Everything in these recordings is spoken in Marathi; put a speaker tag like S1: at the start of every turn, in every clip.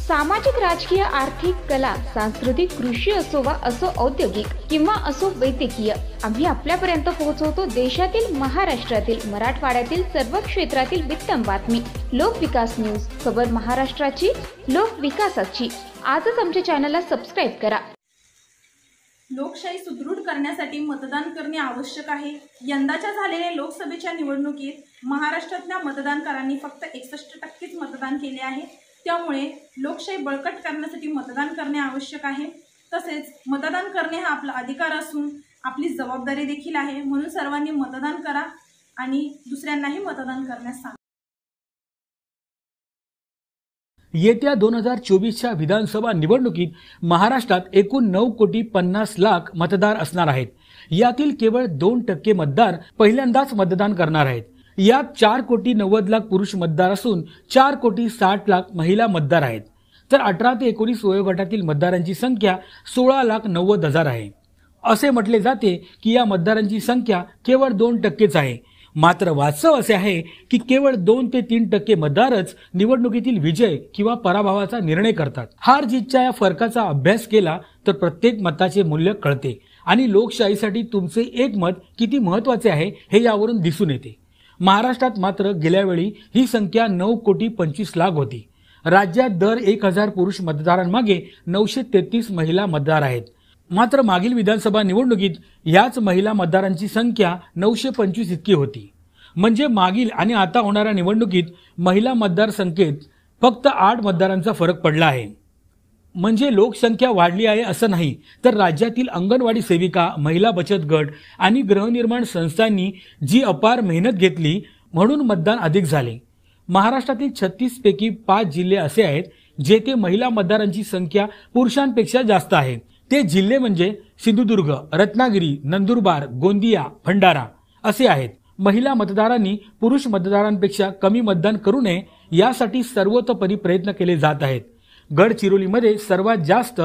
S1: सामाजिक, राजकीय, आर्थिक, कला, सांस्कृतिक, कृषी असो वा असो औद्योगिक किंवा असो वैद्यकीय, आम्ही आपल्यापर्यंत पोहोचवतो देशातील, महाराष्ट्रातील, मराठवाड्यातील सर्व क्षेत्रातील वित्तम बातमी. लोकविकास न्यूज, खबर महाराष्ट्राची, लोकविकासाची. आजच आमच्या चॅनलला सबस्क्राईब करा.
S2: लोकशाही सुदृढ करण्यासाठी मतदान करणे आवश्यक आहे. यंदाच्या झालेल्या लोकसभेच्या निवडणुकीत महाराष्ट्रातल्या मतदानकारांनी फक्त 61% मतदान केले आहे. त्यामुळे लोकशाही बळकट करण्यासाठी मतदान करणे आवश्यक आहे. तसेच मतदान करणे हा आपला अधिकार असून आपली जबाबदारी देखील आहे. म्हणून सर्वांनी मतदान करा आणि दुसऱ्यांनाही मतदान करण्यास सांगा.
S3: येत्या 2024च्या विधानसभा निवडणुकीत महाराष्ट्रात एकूण 9,50,00,000 मतदार असणार आहेत. यातील केवळ 2% मतदार पहिल्यांदाच मतदान करणार आहेत. यात 4,90,00,000 पुरुष मतदार असून 4,60,00,000 महिला मतदार आहेत. तर 18 ते 19 वयोगटातील मतदारांची संख्या 16,90,000 आहे. असे म्हटले जाते की या मतदारांची संख्या केवळ 2%च आहे. मात्र वास्तव असे आहे की केवळ 2 ते 3% मतदारच निवडणुकीतील विजय किंवा पराभवाचा निर्णय करतात. हार जीतच्या या फरकाचा अभ्यास केला तर प्रत्येक मताचे मूल्य कळते आणि लोकशाहीसाठी तुमचे एक मत किती महत्त्वाचे आहे हे यावरून दिसून येते. महाराष्ट्रात मात्र गेल्या वेळी ही संख्या 9,25,00,000 होती. राज्यात दर 1,000 पुरुष मतदारांमागे 933 महिला मतदार आहेत. मात्र मागील विधानसभा निवडणुकीत याच महिला मतदारांची संख्या 925 इतकी होती. म्हणजे मागील आणि आता होणाऱ्या निवडणुकीत महिला मतदार संख्येत फक्त 8 मतदारांचा फरक पडला आहे. म्हणजे लोकसंख्या वाढली आहे असं नाही, तर राज्यातील अंगणवाडी सेविका, महिला बचत गट आणि गृहनिर्माण संस्थांनी जी अपार मेहनत घेतली म्हणून मतदान अधिक झाले. महाराष्ट्रातील 36 पैकी 5 जिल्हे असे आहेत जेथे महिला मतदारांची संख्या पुरुषांपेक्षा जास्त आहे. ते जिल्हे म्हणजे सिंधुदुर्ग, रत्नागिरी, नंदुरबार, गोंदिया, भंडारा असे आहेत. महिला मतदारांनी पुरुष मतदारांपेक्षा कमी मतदान करू नये यासाठी सर्वतोपरी प्रयत्न केले जात आहेत. गडचिरोलीमध्ये सर्वात जास्त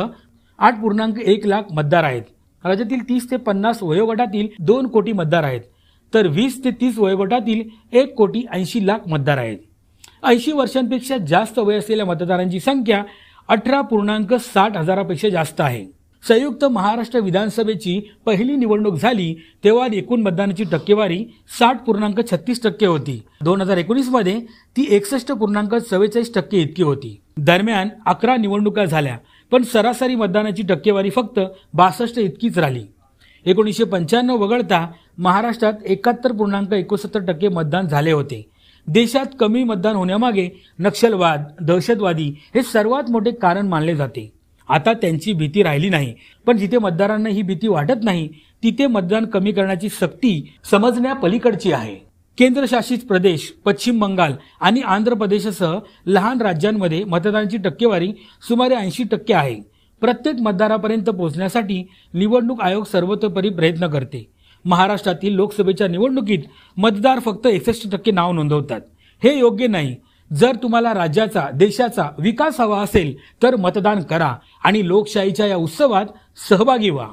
S3: 8,100,000 मतदार आहेत. राज्यातील 30 ते 50 वयोगटातील 2 कोटी मतदार आहेत. तर 20 ते 30 वयोगटातील 1,80,00,000 मतदार आहेत. 80 वर्षांपेक्षा जास्त वय असलेल्या मतदारांची संख्या 18,60,000 पेक्षा जास्त आहे. संयुक्त महाराष्ट्र विधानसभेची पहिली निवडणूक झाली तेव्हा एकूण मतदानाची टक्केवारी 60.36% होती. 2019 मध्ये ती 61.44% इतकी होती. दरम्यान 11 निवडणुका झाल्या पण सरासरी मतदानाची टक्केवारी फक्त 62 इतकीच राहिली. 1995 वगळता महाराष्ट्रात 71.61% मतदान झाले होते. देशात कमी मतदान होण्यामागे नक्षलवाद, दहशतवादी हे सर्वात मोठे कारण मानले जाते. आता त्यांची भीती राहिली नाही, पण जिथे मतदारांना ही भीती वाटत नाही तिथे मतदान कमी करण्याची सक्ती समजण्यापलीकडची आहे. केंद्रशासित प्रदेश, पश्चिम बंगाल आणि आंध्र प्रदेशसह लहान राज्यांमध्ये मतदानाची टक्केवारी सुमारे 80% आहे. प्रत्येक मतदारापर्यंत पोहोचण्यासाठी निवडणूक आयोग सर्वतोपरी प्रयत्न करते. महाराष्ट्रातील लोकसभेच्या निवडणुकीत मतदार फक्त 61% नाव नोंदवतात. हे योग्य नाही. जर तुम्हाला राज्याचा, देशाचा विकास हवा असेल तर मतदान करा आणि लोकशाहीच्या या उत्सवात सहभागी व्हा.